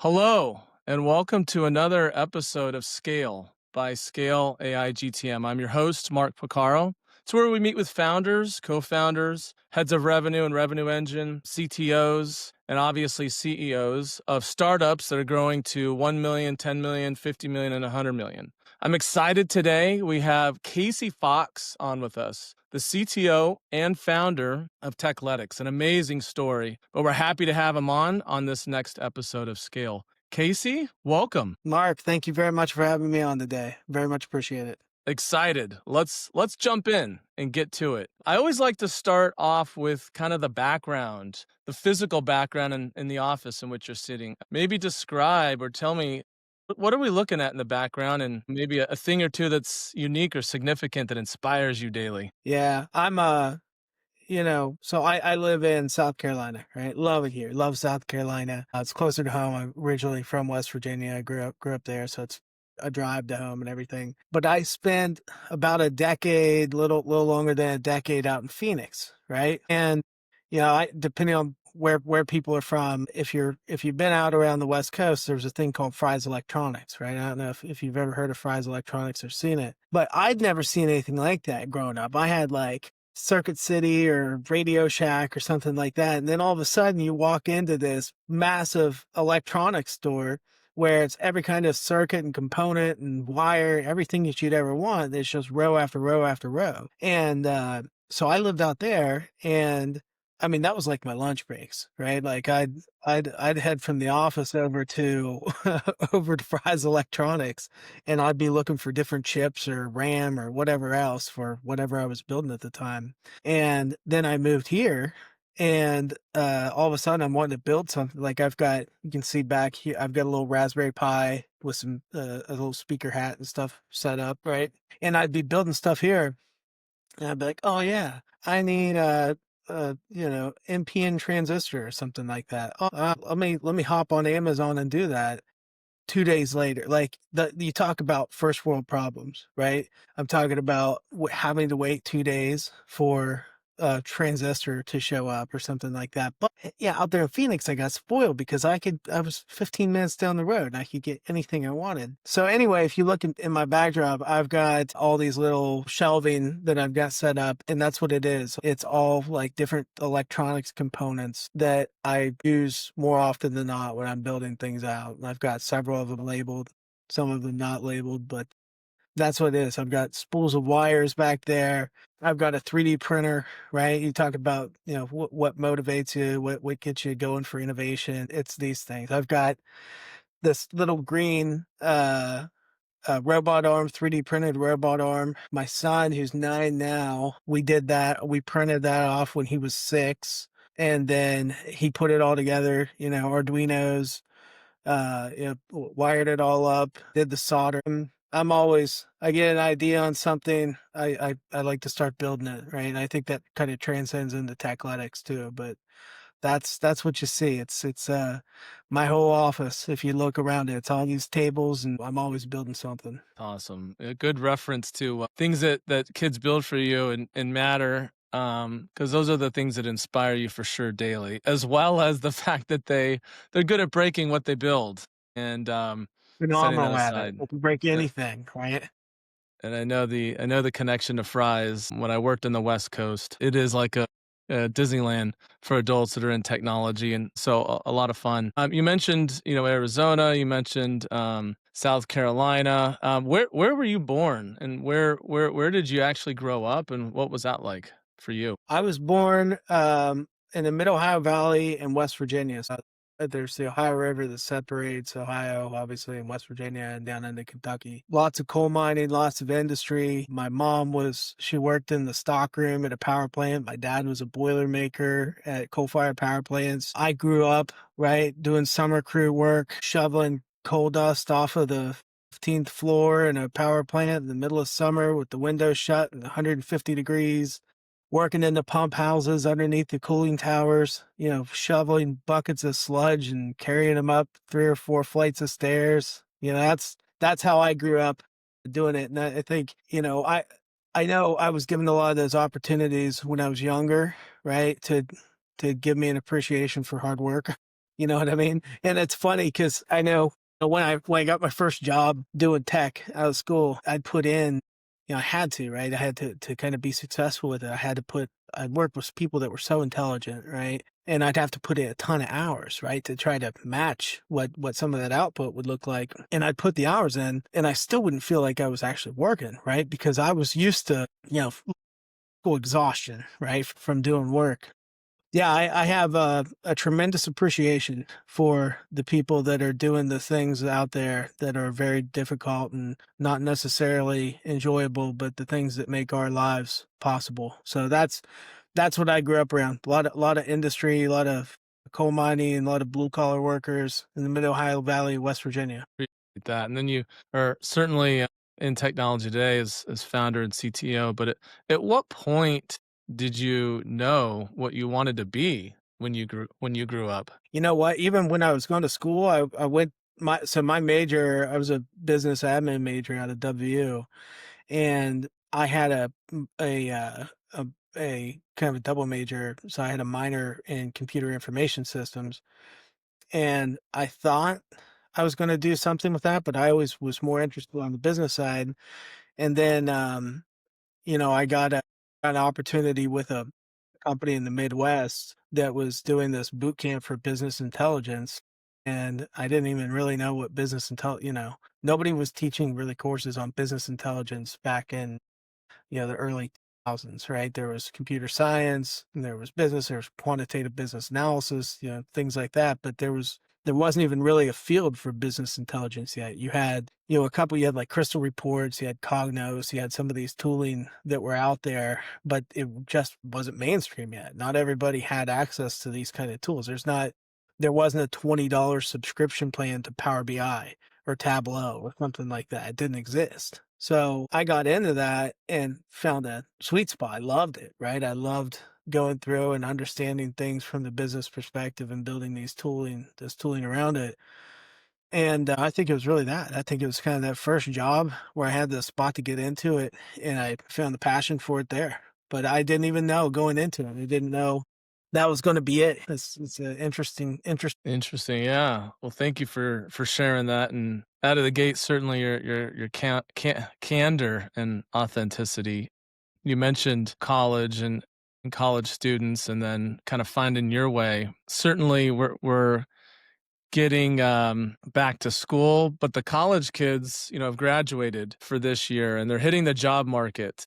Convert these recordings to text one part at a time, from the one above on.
Hello, and welcome to another episode of Scale by Scale AI GTM. I'm your host, Mark Picaro. It's where we meet with founders, co-founders, heads of revenue and revenue engine, CTOs, and obviously CEOs of startups that are growing to 1 million, 10 million, 50 million, and 100 million. I'm excited today. We have Casey Fox on with us, the CTO and founder of Tekletics, an amazing story, but we're happy to have him on this next episode of Scale. Casey, welcome. Mark, thank you very much for having me on today. Very much appreciate it. Excited. Let's jump in and get to it. I always like to start off with kind of the background, the physical background in the office in which you're sitting. Maybe describe or tell me, what are we looking at in the background, and maybe a thing or two that's unique or significant that inspires you daily. Yeah, so I live in South Carolina, right? Love it here. Love South Carolina. It's closer to home. I'm originally from West Virginia. I grew up there, so it's a drive to home and everything. But I spent about a decade, little longer than a decade out in Phoenix, right? And depending on where people are from, if you've been out around the West Coast, there's a thing called Fry's Electronics, right? I don't know if you've ever heard of Fry's Electronics or seen it, but I'd never seen anything like that growing up. I had like Circuit City or Radio Shack or something like that. And then all of a sudden you walk into this massive electronics store where it's every kind of circuit and component and wire, everything that you'd ever want. It's just row after row after row. And so I lived out there, and I mean, that was like my lunch breaks, right? Like I'd head from the office over to over to Fry's Electronics, and I'd be looking for different chips or RAM or whatever else for whatever I was building at the time. And then I moved here, and all of a sudden I'm wanting to build something. Like you can see back here, I've got a little Raspberry Pi with some a little speaker hat and stuff set up, right? And I'd be building stuff here, and I'd be like, oh yeah, I need NPN transistor or something like that. Oh, let me hop on Amazon and do that. 2 days later, like you talk about first world problems, right? I'm talking about having to wait 2 days for a transistor to show up or something like that. But yeah, out there in Phoenix, I got spoiled because I was 15 minutes down the road and I could get anything I wanted. So anyway, if you look in my backdrop, I've got all these little shelving that I've got set up, and that's what it is. It's all like different electronics components that I use more often than not when I'm building things out. And I've got several of them labeled, some of them not labeled, but that's what it is. I've got spools of wires back there. I've got a 3D printer, right? You talk about, what motivates you, what gets you going for innovation. It's these things. I've got this little green robot arm, 3D printed robot arm. My son, who's 9 now, we did that. We printed that off when he was 6. And then he put it all together, Arduinos, wired it all up, did the solder. I get an idea on something, I like to start building it, right? And I think that kind of transcends into Techletics too, but that's what you see. It's my whole office. If you look around it, it's all these tables, and I'm always building something. Awesome. A good reference to things that kids build for you and matter, because those are the things that inspire you for sure daily, as well as the fact that they're good at breaking what they build and setting that Phenomenal at it. aside. They can break Uh, anything, right? And I know the connection to fries. When I worked in the West Coast, it is like a Disneyland for adults that are in technology, and so a lot of fun. You mentioned Arizona. You mentioned South Carolina. Where were you born, and where did you actually grow up, and what was that like for you? I was born in the Mid Ohio Valley in West Virginia. So there's the Ohio River that separates Ohio, obviously, and West Virginia and down into Kentucky. Lots of coal mining, lots of industry. My mom she worked in the stock room at a power plant. My dad was a boiler maker at coal-fired power plants. I grew up, right, doing summer crew work, shoveling coal dust off of the 15th floor in a power plant in the middle of summer with the windows shut and 150 degrees, working in the pump houses underneath the cooling towers, shoveling buckets of sludge and carrying them up 3 or 4 flights of stairs. That's how I grew up doing it. And I think, I know I was given a lot of those opportunities when I was younger, right? To give me an appreciation for hard work. You know what I mean? And it's funny because I know when I got my first job doing tech out of school, I'd put in, I had to, right? I had to kind of be successful with it. I'd work with people that were so intelligent, right? And I'd have to put in a ton of hours, right, to try to match what some of that output would look like. And I'd put the hours in, and I still wouldn't feel like I was actually working, right? Because I was used to, full exhaustion, right, from doing work. Yeah, I have a tremendous appreciation for the people that are doing the things out there that are very difficult and not necessarily enjoyable, but the things that make our lives possible. So that's what I grew up around. A lot of industry, a lot of coal mining, and a lot of blue collar workers in the Mid Ohio Valley, West Virginia. Appreciate that. And then you are certainly in technology today as founder and CTO, but at what point did you know what you wanted to be when you grew up? You know what? Even when I was going to school, I went my major. I was a business admin major out of WU, and I had a a kind of a double major. So I had a minor in computer information systems, and I thought I was going to do something with that, but I always was more interested on the business side. And then, I got an opportunity with a company in the Midwest that was doing this boot camp for business intelligence. And I didn't even really know what nobody was teaching really courses on business intelligence back in, the early 2000s, right? There was computer science, and there was business, there was quantitative business analysis, things like that. But there wasn't even really a field for business intelligence yet. You had, you had like Crystal Reports, you had Cognos, you had some of these tooling that were out there, but it just wasn't mainstream yet. Not everybody had access to these kind of tools. There wasn't a $20 subscription plan to Power BI or Tableau or something like that. It didn't exist. So I got into that and found a sweet spot. I loved it, right? I loved going through and understanding things from the business perspective and building this tooling around it. And I think it was really that. I think it was kind of that first job where I had the spot to get into it, and I found the passion for it there. But I didn't even know going into it. I didn't know that was going to be it. It's an interesting. Interesting. Yeah. Well, thank you for sharing that. And out of the gate, certainly your candor and authenticity. You mentioned college and college students, and then kind of finding your way. Certainly, we're getting back to school, but the college kids, have graduated for this year, and they're hitting the job market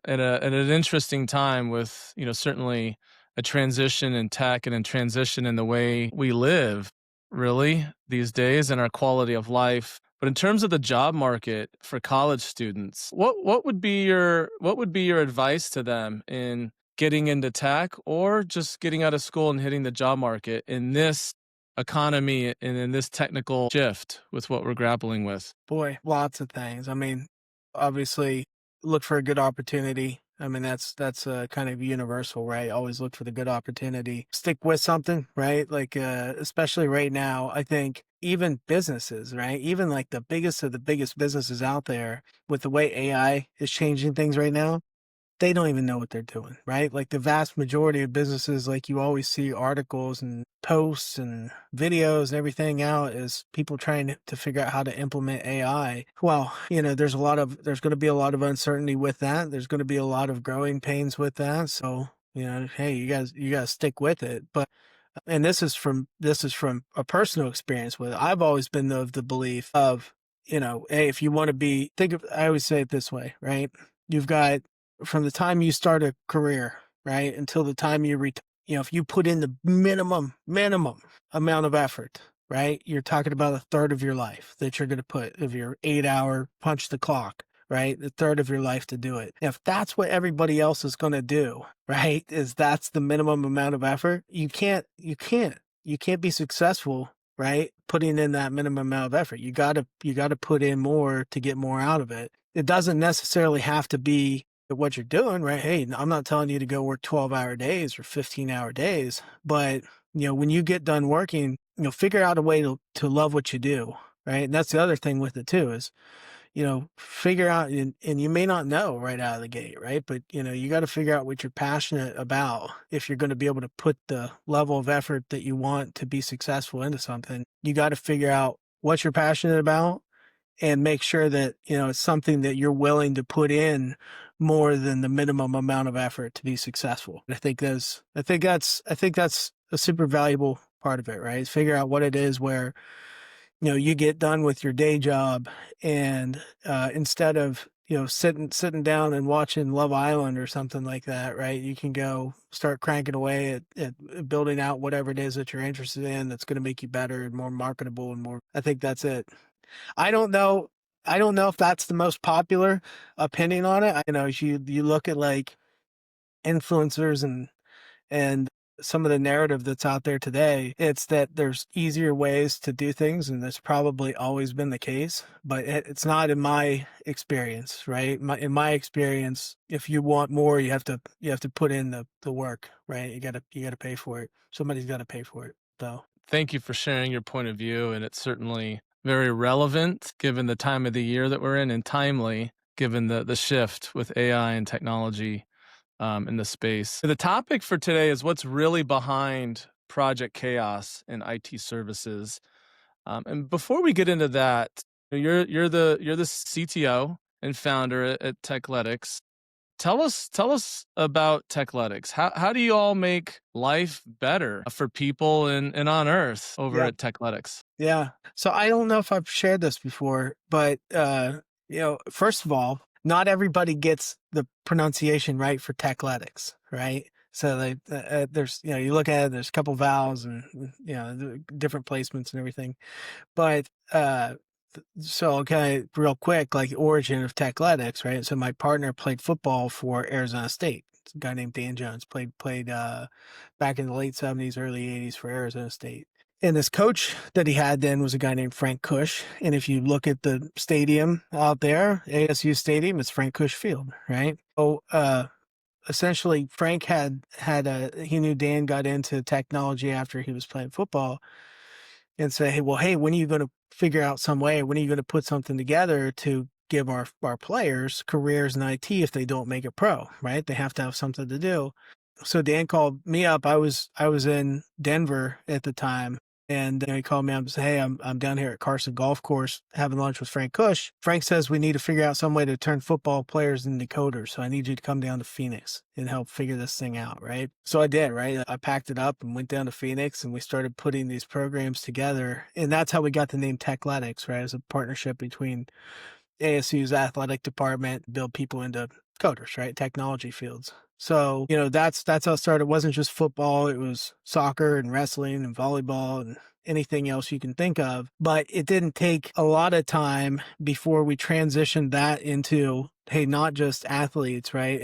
at an interesting time with, certainly a transition in tech and a transition in the way we live, really, these days, and our quality of life. But in terms of the job market for college students, what would be your advice to them in getting into tech or just getting out of school and hitting the job market in this economy and in this technical shift with what we're grappling with? Boy, lots of things. I mean, obviously, look for a good opportunity. I mean, that's kind of universal, right? Always look for the good opportunity. Stick with something, right? Like, especially right now, I think even businesses, right? Even like the biggest of the biggest businesses out there, with the way AI is changing things right now, they don't even know what they're doing, right? Like the vast majority of businesses, like you always see articles and posts and videos and everything out is people trying to figure out how to implement AI. Well, there's going to be a lot of uncertainty with that. There's going to be a lot of growing pains with that. So, hey, you guys stick with it. But and this is from a personal experience with it. I've always been of the belief of, hey, if you want to I always say it this way, right? You've got from the time you start a career, right, until the time you retire, if you put in the minimum amount of effort, right, you're talking about a third of your life that you're going to put of your 8 hour punch the clock, right? The third of your life to do it. If that's what everybody else is going to do, right, is that's the minimum amount of effort, you can't be successful, right? Putting in that minimum amount of effort. You gotta put in more to get more out of it. It doesn't necessarily have to be what you're doing, right? Hey, I'm not telling you to go work 12-hour days or 15-hour days, but when you get done working, figure out a way to love what you do, right? And that's the other thing with it too is figure out, and you may not know right out of the gate, right? But, you got to figure out what you're passionate about if you're going to be able to put the level of effort that you want to be successful into something. You got to figure out what you're passionate about and make sure that, it's something that you're willing to put in more than the minimum amount of effort to be successful. I think that's a super valuable part of it, right? Figure out what it is where, you get done with your day job, and instead of, sitting down and watching Love Island or something like that, right? You can go start cranking away at building out whatever it is that you're interested in that's going to make you better and more marketable and more. I think that's it. I don't know. I don't know if that's the most popular opinion on it. I know you look at like influencers and some of the narrative that's out there today, it's that there's easier ways to do things, and that's probably always been the case, but it's not in my experience, right? In my experience, if you want more, you have to put in the work, right? You gotta pay for it. Somebody's got to pay for it, though. Thank you for sharing your point of view, and it's certainly very relevant given the time of the year that we're in, and timely given the shift with AI and technology in the space. The topic for today is what's really behind Project Chaos in IT services. And before we get into that, you're the CTO and founder at Tekletics. Tell us about Tekletics. How do you all make life better for people and on Earth over Yeah. at Tekletics? Yeah. So I don't know if I've shared this before, but first of all, not everybody gets the pronunciation right for Techletics, right? So there's, you look at it, there's a couple vowels and, the different placements and everything. But so okay, real quick, like the origin of Techletics, right? So my partner played football for Arizona State. It's a guy named Dan Jones played back in the late '70s, early '80s for Arizona State. And this coach that he had then was a guy named Frank Cush. And if you look at the stadium out there, ASU Stadium, it's Frank Cush Field, right? So essentially, Frank he knew Dan got into technology after he was playing football, and say, hey, well, hey, when are you going to figure out some way? When are you going to put something together to give our players careers in IT if they don't make it pro, right? They have to have something to do. So Dan called me up. I was in Denver at the time, and he called me up and said, "Hey, I'm down here at Carson Golf Course having lunch with Frank Cush. Frank says we need to figure out some way to turn football players into coders. So I need you to come down to Phoenix and help figure this thing out, right?" So I did, right? I packed it up and went down to Phoenix, and we started putting these programs together, and that's how we got the name Techletics, right? As a partnership between ASU's athletic department, build people into coders, right? Technology fields. So, that's how it started. It wasn't just football, it was soccer and wrestling and volleyball and anything else you can think of. But it didn't take a lot of time before we transitioned that into, hey, not just athletes, right?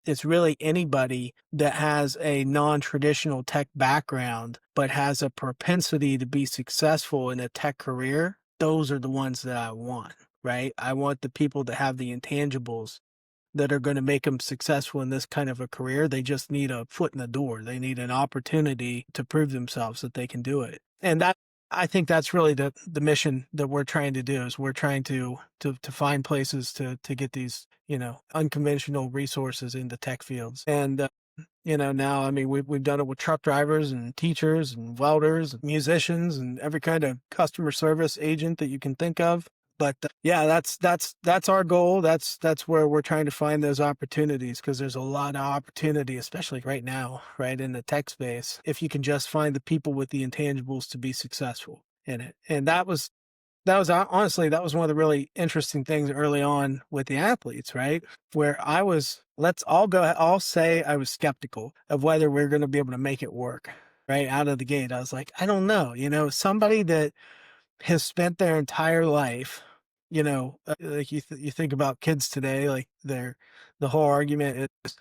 It's really anybody that has a non-traditional tech background but has a propensity to be successful in a tech career. Those are the ones that I want, right? I want the people that have the intangibles that are going to make them successful in this kind of a career. They just need a foot in the door. They need an opportunity to prove themselves that they can do it. And I think that's really the mission that we're trying to do, is we're trying to find places to get these, unconventional resources into tech fields. And now, I mean, we've done it with truck drivers and teachers and welders and musicians and every kind of customer service agent that you can think of. But yeah, that's our goal. That's where we're trying to find those opportunities, because there's a lot of opportunity, especially right now, right in the tech space, if you can just find the people with the intangibles to be successful in it. And that was honestly, that was one of the really interesting things early on with the athletes, right? Where I'll say I was skeptical of whether we're going to be able to make it work right out of the gate. I was like, I don't know, somebody that has spent their entire life, like you think about kids today, like the whole argument is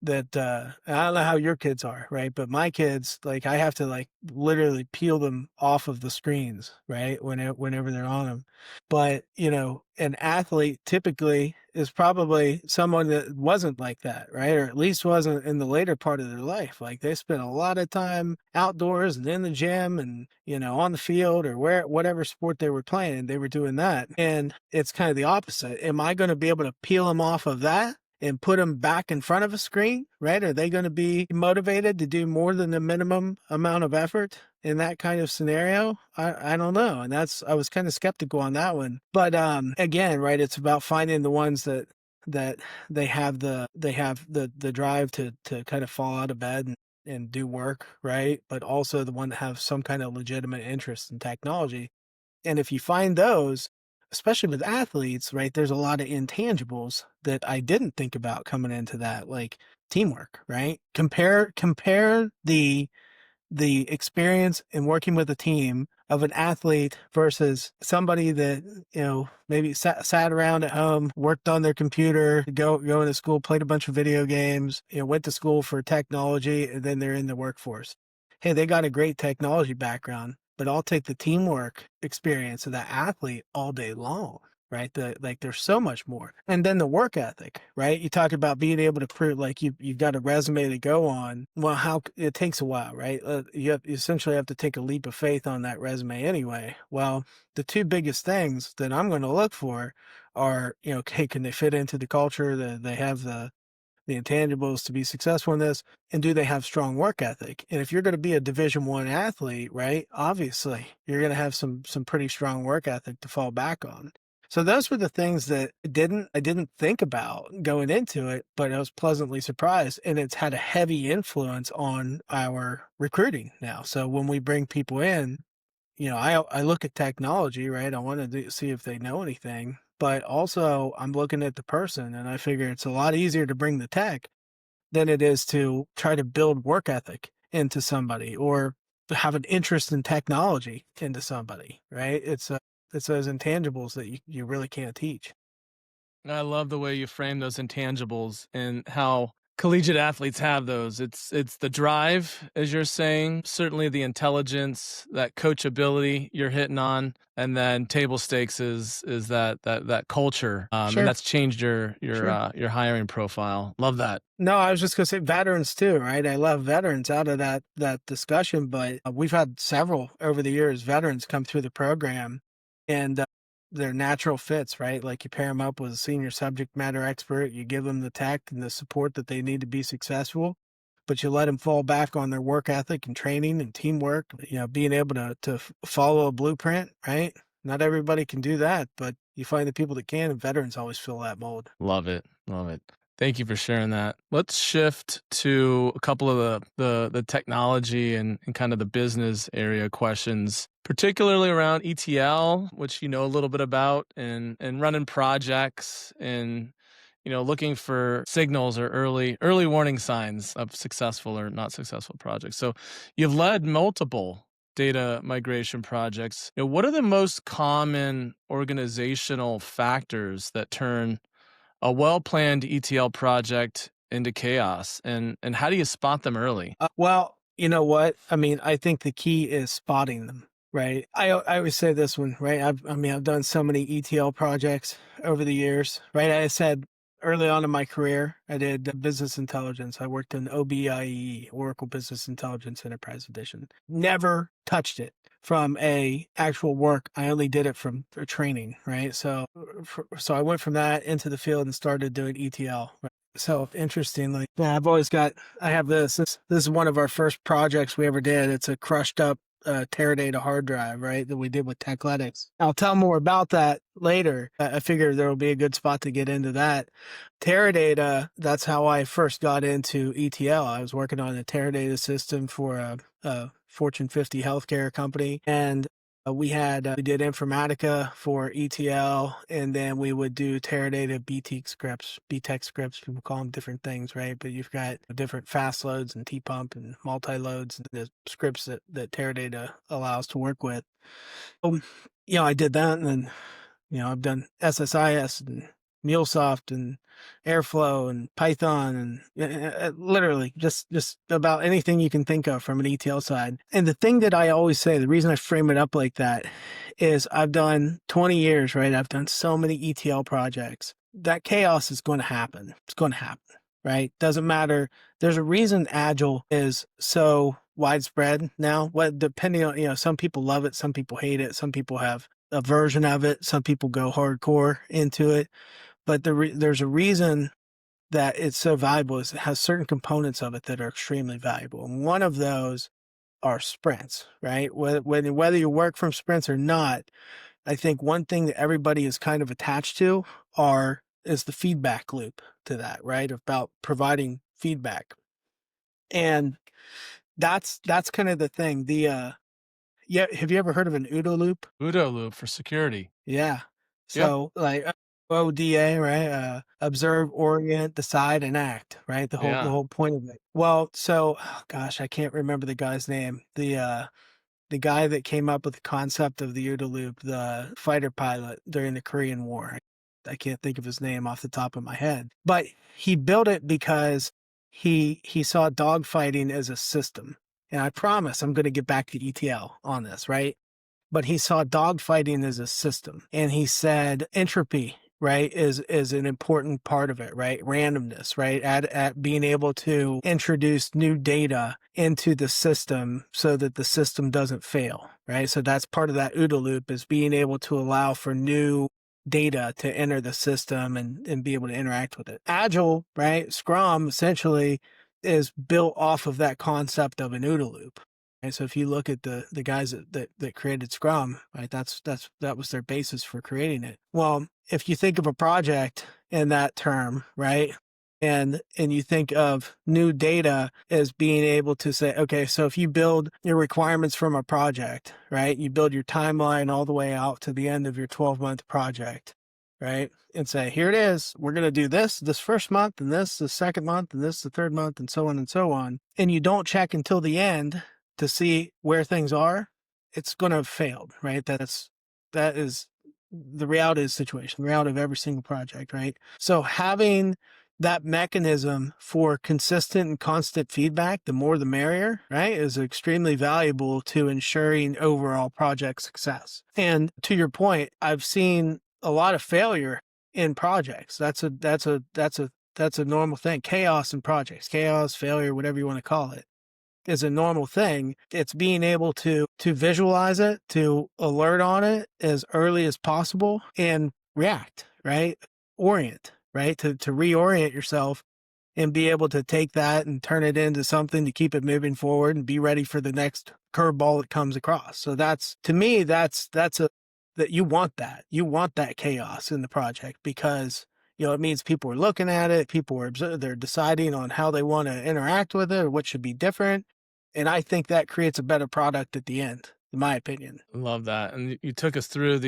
that I don't know how your kids are, right? But my kids, like, I have to like literally peel them off of the screens, right? Whenever they're on them. But, an athlete typically, is probably someone that wasn't like that, right? Or at least wasn't in the later part of their life. Like they spent a lot of time outdoors and in the gym and, on the field or whatever sport they were playing, they were doing that. And it's kind of the opposite. Am I going to be able to peel them off of that and put them back in front of a screen, right? Are they going to be motivated to do more than the minimum amount of effort in that kind of scenario? I don't know. And I was kind of skeptical on that one. But again, right, it's about finding the ones that they have the drive to kind of fall out of bed and do work, right? But also the one that have some kind of legitimate interest in technology. And if you find those, especially with athletes, right, there's a lot of intangibles that I didn't think about coming into that, like teamwork, right? Compare the experience in working with a team of an athlete versus somebody that maybe sat around at home, worked on their computer, going to school, played a bunch of video games, went to school for technology, and then they're in the workforce. Hey, they got a great technology background, but I'll take the teamwork experience of that athlete all day long, right? Like there's so much more. And then the work ethic, right? You talk about being able to prove like you've got a resume to go on. Well, how it takes a while, right? You essentially have to take a leap of faith on that resume anyway. Well, the two biggest things that I'm going to look for are, okay, can they fit into the culture? That they have the intangibles to be successful in this, and do they have strong work ethic? And if you're going to be a Division I athlete, right, obviously you're going to have some pretty strong work ethic to fall back on. So those were the things that I didn't think about going into it, but I was pleasantly surprised, and it's had a heavy influence on our recruiting now. So when we bring people in, I look at technology, right? I want to see if they know anything, but also I'm looking at the person, and I figure it's a lot easier to bring the tech than it is to try to build work ethic into somebody or to have an interest in technology into somebody, right? It's those intangibles that you really can't teach. I love the way you frame those intangibles and how collegiate athletes have those. It's the drive, as you're saying, certainly the intelligence, that coachability you're hitting on, and then table stakes is that culture, and Sure, that's changed your sure. your hiring profile. Love that. No, I was just gonna say veterans too, right? I love veterans out of that discussion, but we've had several over the years veterans come through the program, and they're natural fits, right? Like you pair them up with a senior subject matter expert, you give them the tech and the support that they need to be successful, but you let them fall back on their work ethic and training and teamwork. Being able to follow a blueprint, right? Not everybody can do that, but you find the people that can, and veterans always fill that mold. Love it. Love it. Thank you for sharing that. Let's shift to a couple of the technology and kind of the business area questions, particularly around ETL, which you know a little bit about, and running projects and looking for signals or early warning signs of successful or not successful projects. So you've led multiple data migration projects. What are the most common organizational factors that turn a well-planned ETL project into chaos, and how do you spot them early? Well, you know what? I mean, I think the key is spotting them, right? I always say this one, right? I've done so many ETL projects over the years, right? I said early on in my career, I did business intelligence. I worked in OBIE, Oracle Business Intelligence Enterprise Edition. Never touched it from a actual work. I only did it from for training, right? So I went from that into the field and started doing ETL. So interestingly, yeah, I have this is one of our first projects we ever did. It's a crushed up Teradata hard drive, right, that we did with Tekletics. I'll tell more about that later. I figure there will be a good spot to get into that. Teradata, that's how I first got into ETL. I was working on a Teradata system for a Fortune 50 healthcare company, and we did Informatica for ETL, and then we would do Teradata BTEC scripts. People call them different things, right? But you've got different fast loads and T-pump and multi-loads, and the scripts that Teradata allows to work with. Um, I did that, and then I've done SSIS and MuleSoft and Airflow and Python and literally just about anything you can think of from an ETL side. And the thing that I always say, the reason I frame it up like that is I've done 20 years, right? I've done so many ETL projects. that chaos is going to happen. It's going to happen, right? Doesn't matter. There's a reason Agile is so widespread now. What depending on, some people love it, some people hate it, some people have a version of it, some people go hardcore into it. But there's a reason that it's so valuable is it has certain components of it that are extremely valuable. And one of those are sprints, right? Whether you work from sprints or not, I think one thing that everybody is kind of attached to is the feedback loop to that, right? About providing feedback. And that's kind of the thing. Yeah, have you ever heard of an OODA loop? OODA loop for security. Yeah. Yep. So like ODA, right? Observe, orient, decide, and act, right? The Yeah. whole point of it. Well, so gosh, I can't remember the guy's name. The guy that came up with the concept of the OODA loop, the fighter pilot during the Korean War. I can't think of his name off the top of my head, but he built it because he saw dogfighting as a system. And I promise I'm going to get back to ETL on this, right? But he saw dogfighting as a system, and he said entropy, right, is an important part of it, right? Randomness, right? At being able to introduce new data into the system so that the system doesn't fail, right? So that's part of that OODA loop, is being able to allow for new data to enter the system and be able to interact with it. Agile, right? Scrum essentially is built off of that concept of an OODA loop. And so if you look at the guys that created Scrum, right, that was their basis for creating it. Well, if you think of a project in that term, right, and you think of new data as being able to say, okay, so if you build your requirements from a project, right, you build your timeline all the way out to the end of your 12-month project, right, and say, here it is, we're going to do this first month, and this the second month, and this the third month, and so on and so on, and you don't check until the end to see where things are, it's going to have failed, right? That is the reality of the situation, the reality of every single project, right? So having that mechanism for consistent and constant feedback, the more the merrier, right, is extremely valuable to ensuring overall project success. And to your point, I've seen a lot of failure in projects. That's a normal thing. Chaos in projects, chaos, failure, whatever you want to call it, is a normal thing. It's being able to visualize it, to alert on it as early as possible and react, right? Orient, right? To reorient yourself and be able to take that and turn it into something to keep it moving forward and be ready for the next curveball that comes across. So that's, to me, that you want that. You want that chaos in the project because it means people are looking at it, they're deciding on how they want to interact with it or what should be different. And I think that creates a better product at the end, in my opinion. Love that. And you took us through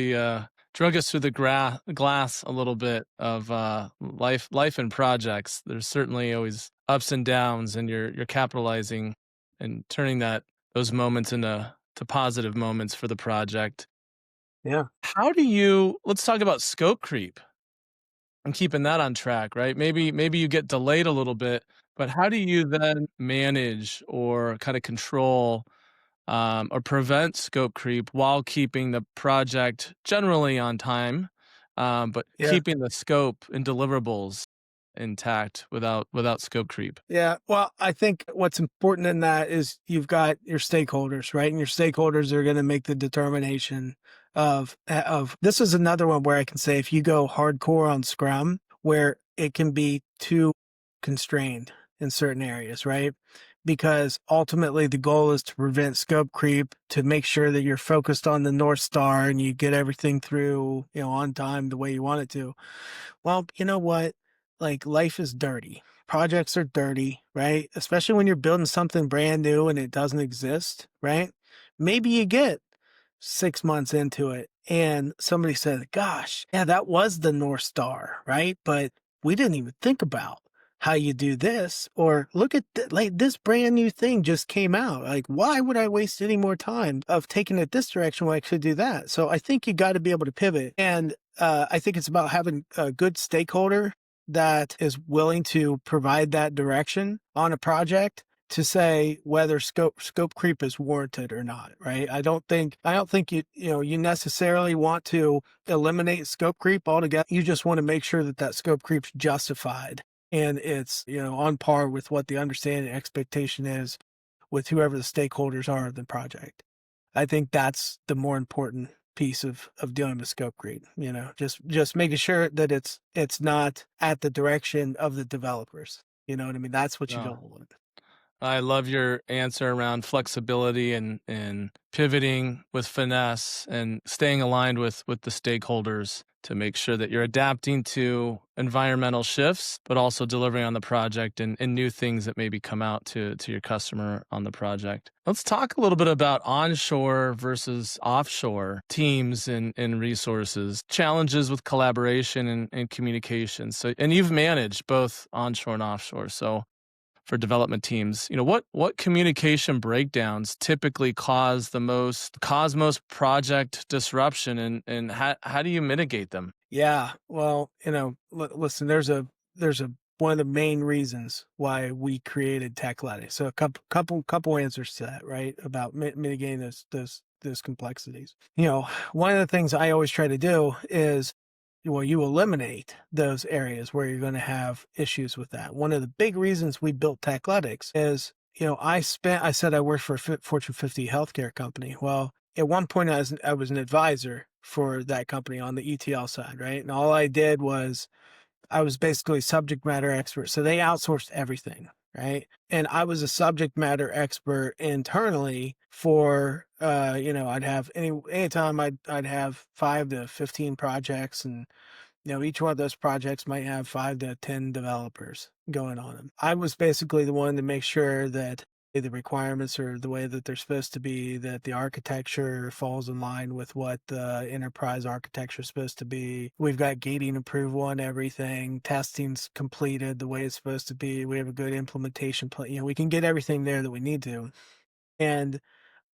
drug us through the glass a little bit of life and projects. There's certainly always ups and downs, and you're capitalizing and turning those moments into positive moments for the project. Yeah. Let's talk about scope creep and keeping that on track, right? Maybe you get delayed a little bit, but how do you then manage or kind of control or prevent scope creep while keeping the project generally on time, but Yeah. keeping the scope and deliverables intact without scope creep? Yeah. Well, I think what's important in that is you've got your stakeholders, right? And your stakeholders are going to make the determination of this is another one where I can say if you go hardcore on Scrum, where it can be too constrained in certain areas, right? Because ultimately the goal is to prevent scope creep, to make sure that you're focused on the North Star and you get everything through, on time the way you want it to. Well, you know what? Like life is dirty. Projects are dirty, right? Especially when you're building something brand new and it doesn't exist, right? Maybe you get 6 months into it and somebody said, gosh, yeah, that was the North Star, right? But we didn't even think about how you do this, or look at like this brand new thing just came out. Like, why would I waste any more time of taking it this direction when I could do that? So I think you got to be able to pivot. And I think it's about having a good stakeholder that is willing to provide that direction on a project to say whether scope creep is warranted or not, right? I don't think you necessarily want to eliminate scope creep altogether. You just want to make sure that that scope creep's justified and it's on par with what the understanding expectation is with whoever the stakeholders are of the project. I think that's the more important piece of dealing with scope creep. Just making sure that it's not at the direction of the developers. You know what I mean? That's what you Yeah. don't want. I love your answer around flexibility and pivoting with finesse and staying aligned with the stakeholders to make sure that you're adapting to environmental shifts, but also delivering on the project and new things that maybe come out to your customer on the project. Let's talk a little bit about onshore versus offshore teams and resources, challenges with collaboration and communication. So, and you've managed both onshore and offshore. So for development teams, what communication breakdowns typically cause most project disruption, and how do you mitigate them? Yeah. Well, listen, there's a one of the main reasons why we created Tekletics. So a couple answers to that, right? About mitigating those complexities. One of the things I always try to do is, well, you eliminate those areas where you're going to have issues with that. One of the big reasons we built Tekletics is, I said I worked for a Fortune 50 healthcare company. Well, at one point I was an advisor for that company on the ETL side, right? And all I did was I was basically subject matter expert. So they outsourced everything, right? And I was a subject matter expert internally for I'd have anytime I'd have 5 to 15 projects, and each one of those projects might have 5 to 10 developers going on them. I was basically the one to make sure that the requirements are the way that they're supposed to be, that the architecture falls in line with what the enterprise architecture is supposed to be. We've got gating approval on everything. Testing's completed the way it's supposed to be. We have a good implementation plan. We can get everything there that we need to. And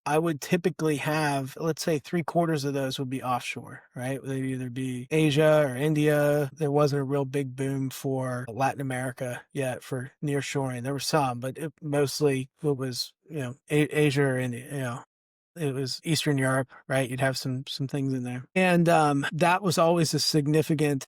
I would typically have, let's say, three-quarters of those would be offshore, right? They'd either be Asia or India. There wasn't a real big boom for Latin America yet for nearshoring. There were some, but mostly it was, Asia or India, it was Eastern Europe, right? You'd have some things in there. And that was always a significant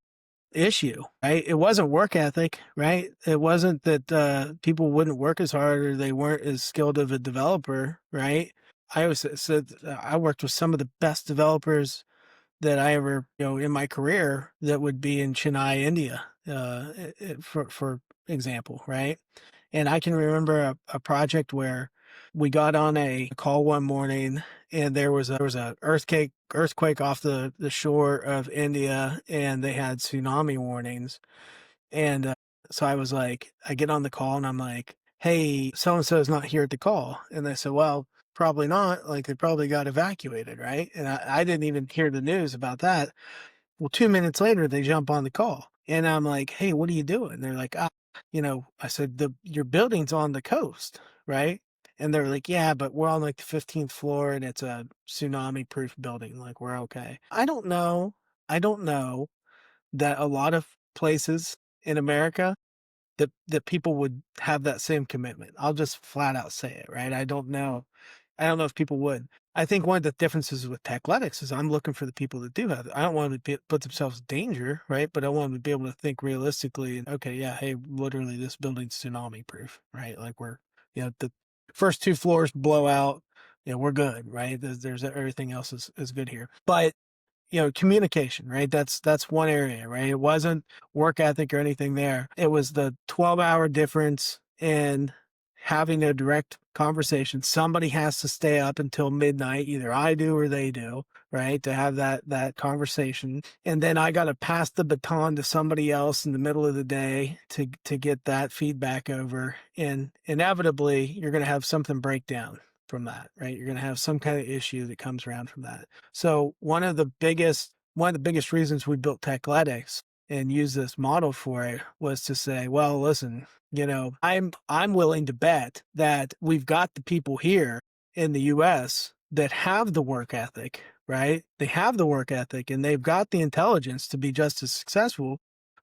issue, right? It wasn't work ethic, right? It wasn't that people wouldn't work as hard or they weren't as skilled of a developer, right? I always said I worked with some of the best developers that I ever, in my career that would be in Chennai, India, for example, right? And I can remember a project where we got on a call one morning and there was a earthquake off the shore of India, and they had tsunami warnings. And so I was like, I get on the call and I'm like, hey, so and so is not here at the call. And they said, well, probably not. Like they probably got evacuated, right? And I didn't even hear the news about that. Well, 2 minutes later, they jump on the call. And I'm like, hey, what are you doing? They're like, I said, your building's on the coast, right? And they're like, yeah, but we're on like the 15th floor and it's a tsunami proof building. Like, we're okay. I don't know. I don't know that a lot of places in America that people would have that same commitment. I'll just flat out say it, right? I don't know if people would. I think one of the differences with Techletics is I'm looking for the people that do have it. I don't want them to put themselves in danger, right? But I want them to be able to think realistically and, okay, yeah, hey, literally this building's tsunami proof, right? Like the first two floors blow out, we're good, right? There's everything else is good here. But communication, right? That's one area, right? It wasn't work ethic or anything there. It was the 12-hour difference in having a direct conversation. Somebody has to stay up until midnight, either I do or they do, right? To have that conversation. And then I got to pass the baton to somebody else in the middle of the day to get that feedback over. And inevitably, you're going to have something break down from that, right? You're going to have some kind of issue that comes around from that. So one of the biggest reasons we built Techletics and use this model for it was to say, well, listen, I'm willing to bet that we've got the people here in the US that have the work ethic, right? They have the work ethic and they've got the intelligence to be just as successful,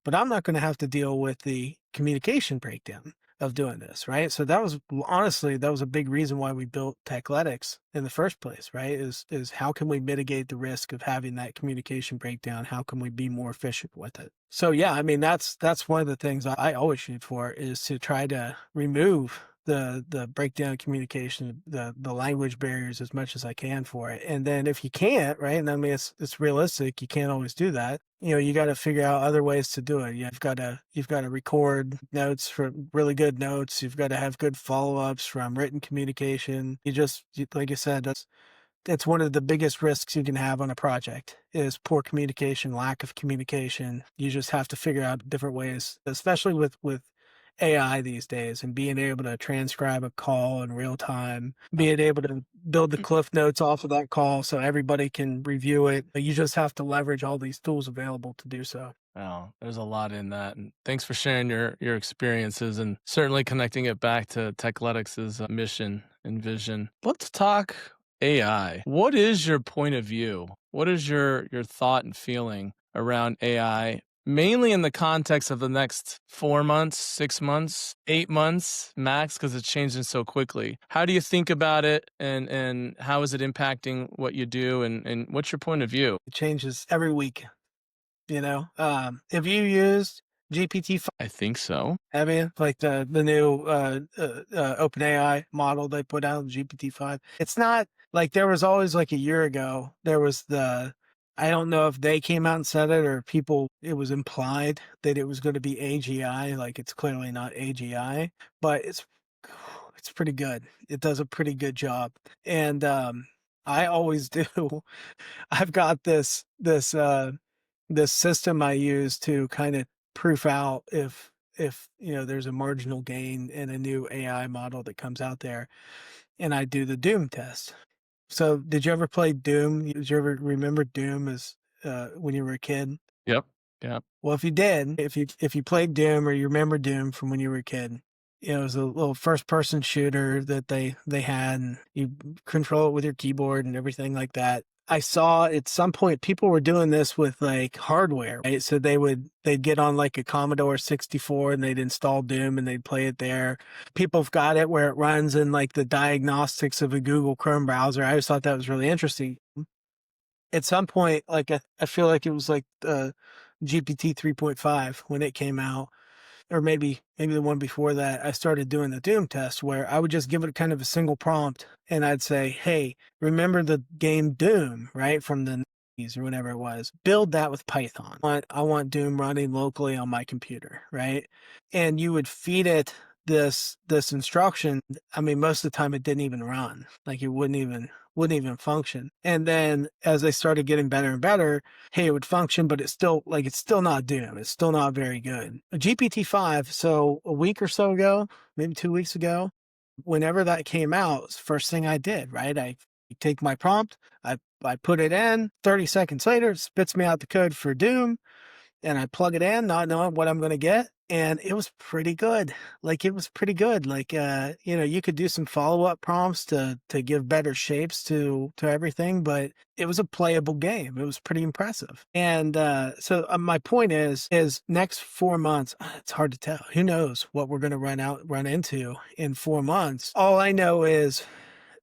but I'm not going to have to deal with the communication breakdown. of doing this, right? So that was honestly, that was a big reason why we built Tekletics in the first place, right? Is how can we mitigate the risk of having that communication breakdown? How can we be more efficient with it? So yeah, I mean that's one of the things I always shoot for, is to try to remove the breakdown communication, the language barriers as much as I can for it. And then if you can't, right? And I mean it's realistic, you can't always do that. You know, you got to figure out other ways to do it. You've got to record notes, from really good notes. You've got to have good follow-ups from written communication. Like I said, that's one of the biggest risks you can have on a project, is poor communication, lack of communication. You just have to figure out different ways, especially with AI these days, and being able to transcribe a call in real time, being able to build the cliff notes off of that call so everybody can review it. You just have to leverage all these tools available to do so. Wow, there's a lot in that, and thanks for sharing your experiences and certainly connecting it back to Techletics' mission and vision. Let's talk AI. What is your point of view? What is your thought and feeling around AI, mainly in the context of the next 4 months, 6 months, 8 months max, because it's changing so quickly? How do you think about it, and how is it impacting what you do, and what's your point of view? It changes every week, you know? If you used GPT, I think so. have you? Like the new OpenAI model they put out, GPT-5. It's not like there was always, like a year ago, there was I don't know if they came out and said it or people, it was implied that it was going to be AGI. Like it's clearly not AGI, but it's pretty good. It does a pretty good job. And I always do. I've got this system I use to kind of proof out if there's a marginal gain in a new AI model that comes out there, and I do the Doom test. So did you ever play Doom? Did you ever remember Doom as when you were a kid? Yep. Yep. Well, if you did, if you played Doom or you remember Doom from when you were a kid, it was a little first person shooter that they had, and you control it with your keyboard and everything like that. I saw at some point people were doing this with like hardware, right? So they'd get on like a Commodore 64 and they'd install Doom and they'd play it there. People have got it where it runs in like the diagnostics of a Google Chrome browser. I always thought that was really interesting. At some point, like I feel like it was like GPT 3.5 when it came out, or maybe the one before that, I started doing the Doom test where I would just give it kind of a single prompt and I'd say, hey, remember the game Doom, right? From the 90s or whatever it was. Build that with Python. I want Doom running locally on my computer, right? And you would feed it this instruction. I mean, most of the time it didn't even run. Like it wouldn't even function. And then as they started getting better and better, hey, it would function, but it's still not Doom. It's still not very good. GPT-5, so a week or so ago, maybe 2 weeks ago, whenever that came out, it's the first thing I did, right? I take my prompt, I put it in, 30 seconds later, it spits me out the code for Doom, and I plug it in, not knowing what I'm going to get. And it was pretty good. Like it was pretty good. Like, you could do some follow-up prompts to give better shapes to everything, but it was a playable game. It was pretty impressive. And so my point is next 4 months, it's hard to tell. Who knows what we're going to run into in 4 months. All I know is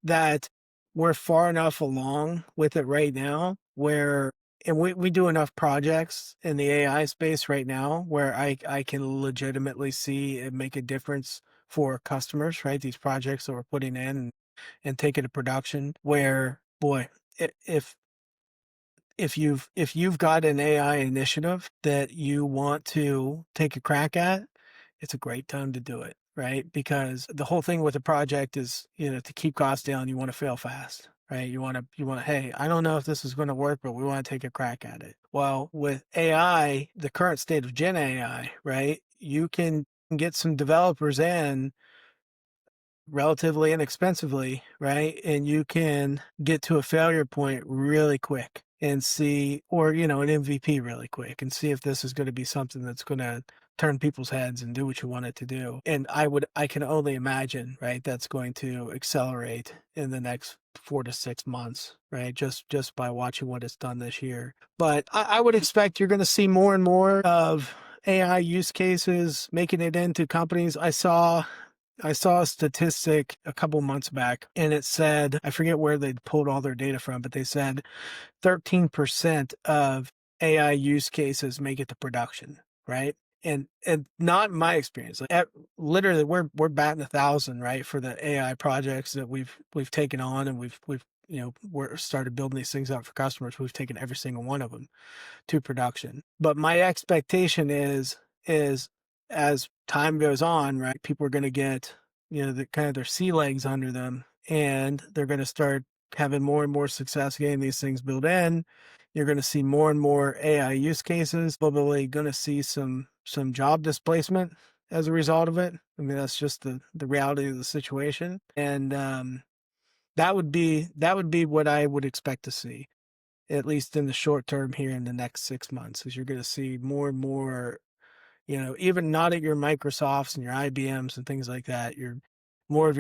that we're far enough along with it right now where, and we do enough projects in the AI space right now where I can legitimately see it make a difference for customers, right? These projects that we're putting in and taking to production where, boy, if if you've got an AI initiative that you want to take a crack at, it's a great time to do it, right? Because the whole thing with a project is, to keep costs down, you want to fail fast, right? You want to, hey, I don't know if this is going to work, but we want to take a crack at it. Well, with AI, the current state of Gen AI, right? You can get some developers in relatively inexpensively, right? And you can get to a failure point really quick and see, or, an MVP really quick and see if this is going to be something that's going to turn people's heads and do what you want it to do. And I can only imagine, right? That's going to accelerate in the next 4 to 6 months, right? Just by watching what it's done this year. But I would expect you're going to see more and more of AI use cases making it into companies. I saw a statistic a couple months back, and it said, I forget where they pulled all their data from, but they said 13% of AI use cases make it to production, right? And not in my experience. Literally, we're batting 1,000, right, for the AI projects that we've taken on, and we've we're started building these things out for customers. We've taken every single one of them to production. But my expectation is as time goes on, right, people are going to get, the kind of their sea legs under them, and they're going to start having more and more success getting these things built in. You're going to see more and more AI use cases. Probably going to see some job displacement as a result of it. I mean, that's just the reality of the situation, and that would be what I would expect to see, at least in the short term here in the next 6 months, is you're going to see more and more, even not at your Microsofts and your IBMs and things like that. You're more of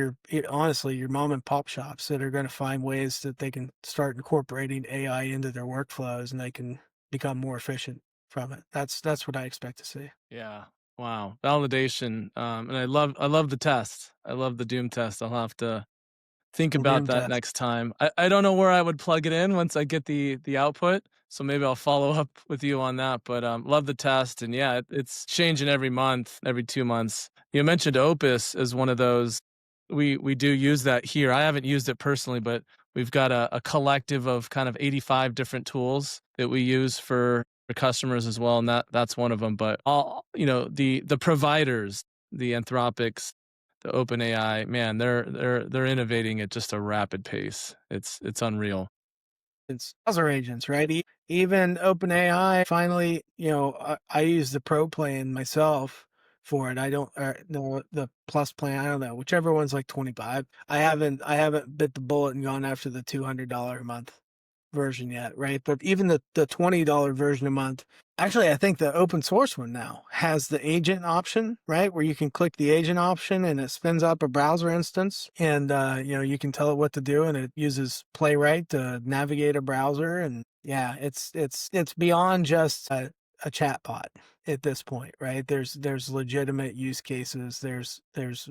honestly, your mom and pop shops that are going to find ways that they can start incorporating AI into their workflows, and they can become more efficient from it. That's what I expect to see. Yeah. Wow. Validation. And I love the test. I love the doom test. I'll have to think about Doom that test. next time. I don't know where I would plug it in once I get the output, so maybe I'll follow up with you on that, but, love the test, and yeah, it's changing every month, every 2 months. You mentioned Opus as one of those. We do use that here. I haven't used it personally, but we've got a collective of kind of 85 different tools that we use for customers as well, and that's one of them. But all the providers, the Anthropics, the OpenAI, man, they're innovating at just a rapid pace. It's unreal. It's browser agents, right? Even OpenAI finally, I use the pro plan myself for it. I don't, no, the plus plan. I don't know, whichever one's like 25. I haven't bit the bullet and gone after the $200 a month version yet, right? But even the $20 version a month, actually, I think the open source one now has the agent option, right? Where you can click the agent option and it spins up a browser instance, and you can tell it what to do, and it uses Playwright to navigate a browser. And yeah, it's beyond just a chat bot at this point, right? There's legitimate use cases. There's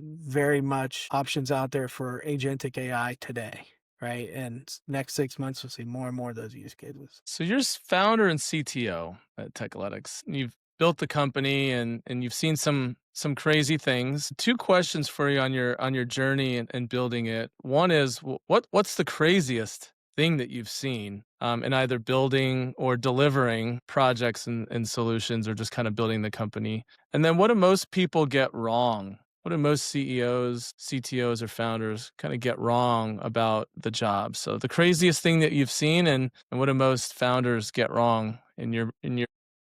very much options out there for agentic AI today, right? And next 6 months, we'll see more and more of those use cases. So you're founder and CTO at Tekletics. You've built the company and you've seen some crazy things. Two questions for you on your journey and building it. One is what's the craziest thing that you've seen in either building or delivering projects and solutions, or just kind of building the company? And then what do most people get wrong? What do most CEOs, CTOs, or founders kind of get wrong about the job? So the craziest thing that you've seen, and what do most founders get wrong in your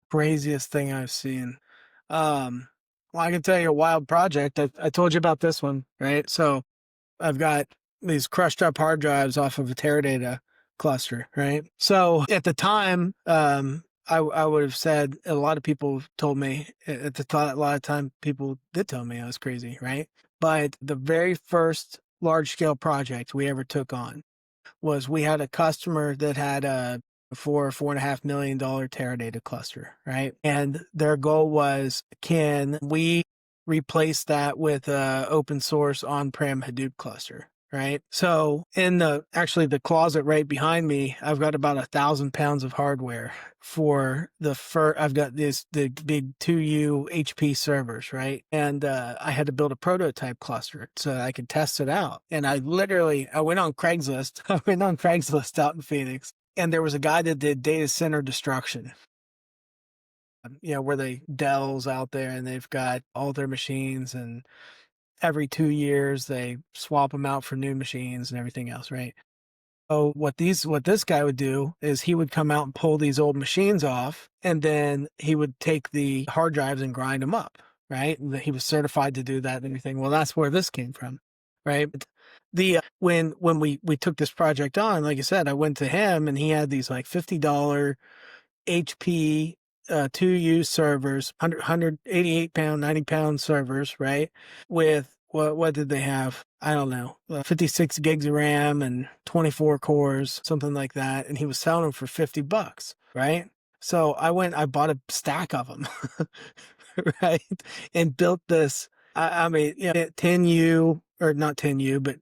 Craziest thing I've seen. Um, well, I can tell you a wild project. I told you about this one, right? So I've got these crushed up hard drives off of a Teradata cluster, right? So at the time, I would have said, a lot of people told me at the time, a lot of time people did tell me I was crazy, right? But the very first large scale project we ever took on was, we had a customer that had a $4.5 million Teradata cluster, right? And their goal was, can we replace that with a open source on-prem Hadoop cluster? Right. So in the closet right behind me, I've got about 1,000 pounds of hardware for I've got the big 2U HP servers, right? And I had to build a prototype cluster so I could test it out. And I went on Craigslist. I went on Craigslist out in Phoenix, and there was a guy that did data center destruction. Where they Dell's out there and they've got all their machines, and every 2 years they swap them out for new machines and everything else, right? So what this guy would do is, he would come out and pull these old machines off, and then he would take the hard drives and grind them up, right? And he was certified to do that and everything. Well, that's where this came from, right? But when we took this project on, like I said, I went to him and he had these like $50 HP 2U servers, 188 pound, 90 pound servers, right? With what did they have? I don't know, 56 gigs of RAM and 24 cores, something like that. And he was selling them for $50, right? So I bought a stack of them. right? And built this, I mean, 10U or not 10U, but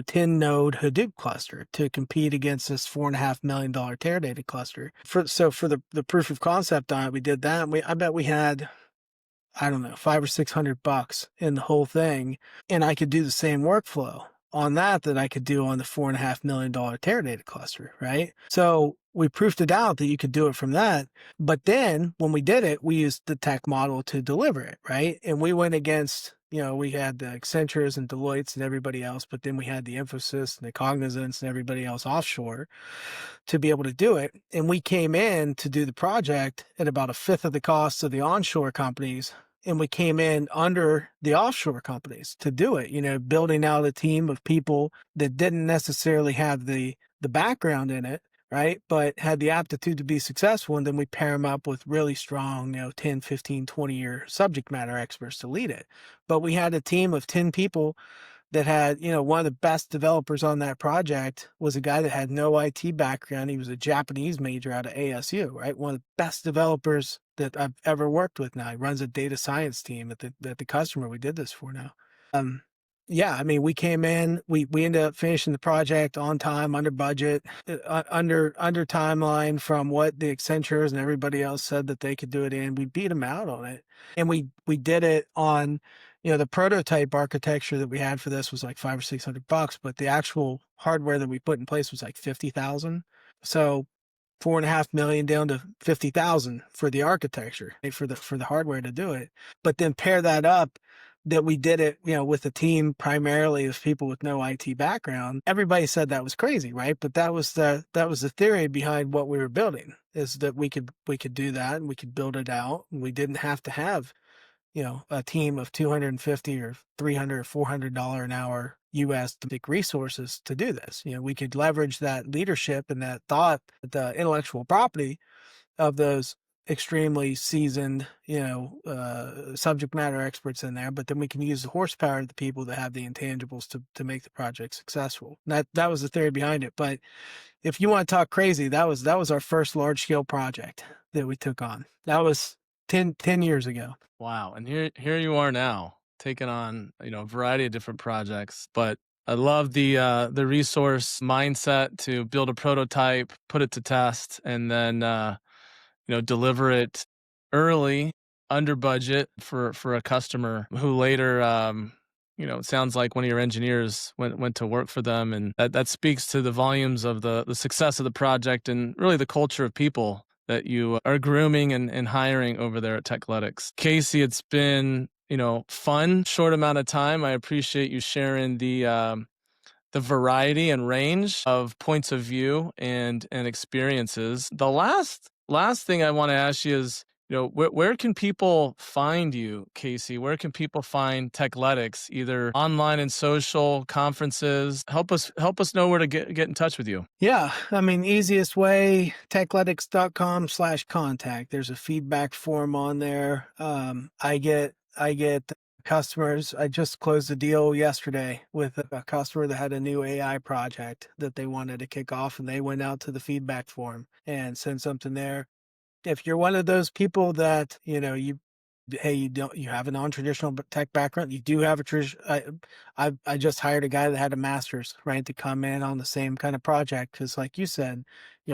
10 node Hadoop cluster to compete against this $4.5 million Teradata cluster. For the proof of concept on it, we did that. I bet we had, I don't know, 500 or 600 bucks in the whole thing. And I could do the same workflow on that I could do on the $4.5 million Teradata cluster, right? So we proofed it out that you could do it from that. But then when we did it, we used the tech model to deliver it, right? And we went against, we had the Accentures and Deloittes and everybody else, but then we had the Infosys and the Cognizants and everybody else offshore to be able to do it. And we came in to do the project at about a fifth of the cost of the onshore companies. And we came in under the offshore companies to do it, building out a team of people that didn't necessarily have the background in it, right? But had the aptitude to be successful. And then we pair them up with really strong, 10, 15, 20-year subject matter experts to lead it. But we had a team of 10 people that had, one of the best developers on that project was a guy that had no IT background. He was a Japanese major out of ASU, right? One of the best developers that I've ever worked with now. He runs a data science team at the customer we did this for now. Um, yeah, I mean, we came in, we ended up finishing the project on time, under budget, under timeline from what the Accentures and everybody else said that they could do it in. We beat them out on it, and we did it on, the prototype architecture that we had for this was like 500 or 600 bucks, but the actual hardware that we put in place was like 50,000. So 4.5 million down to 50,000 for the architecture, for the hardware to do it. But then pair that up that we did it, with a team primarily of people with no IT background. Everybody said that was crazy, right? But that was the theory behind what we were building, is that we could do that and we could build it out, and we didn't have to have, a team of 250 or 300 or $400 an hour US domestic resources to do this. We could leverage that leadership and that thought, the intellectual property of those extremely seasoned, subject matter experts in there, but then we can use the horsepower of the people that have the intangibles to make the project successful. And that was the theory behind it. But if you want to talk crazy, that was our first large scale project that we took on. That was 10 years ago. Wow, and here you are now, taking on, a variety of different projects, but I love the resource mindset to build a prototype, put it to test, and then, deliver it early, under budget for a customer who later, it sounds like one of your engineers went to work for them, and that speaks to the volumes of the success of the project and really the culture of people that you are grooming and hiring over there at Tekletics. Casey, it's been, fun, short amount of time. I appreciate you sharing the variety and range of points of view and experiences. The last thing I want to ask you is, where can people find you, Casey? Where can people find Tekletics, either online and social conferences? Help us know where to get in touch with you. Yeah, I mean, easiest way, tekletics.com/contact. There's a feedback form on there. I get customers. I just closed a deal yesterday with a customer that had a new AI project that they wanted to kick off, and they went out to the feedback form and sent something there. If you're one of those people that, you have a non-traditional tech background, you do have a tradition. I just hired a guy that had a master's, right, to come in on the same kind of project. Because like you said,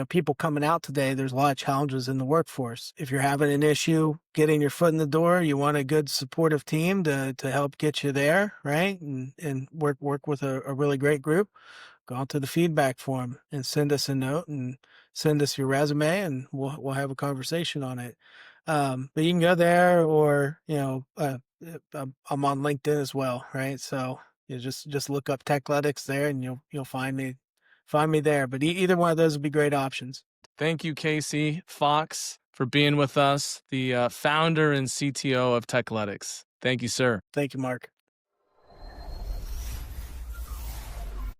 people coming out today, there's a lot of challenges in the workforce. If you're having an issue getting your foot in the door, you want a good supportive team to help get you there, right? And work with a really great group. Go out to the feedback form and send us a note and send us your resume, and we'll have a conversation on it. But you can go there, or I'm on LinkedIn as well, right? So you just look up Tekletics there, and you'll find me there. But either one of those would be great options. Thank you, Casey Fox, for being with us, the founder and CTO of Tekletics. Thank you, sir. Thank you, Mark.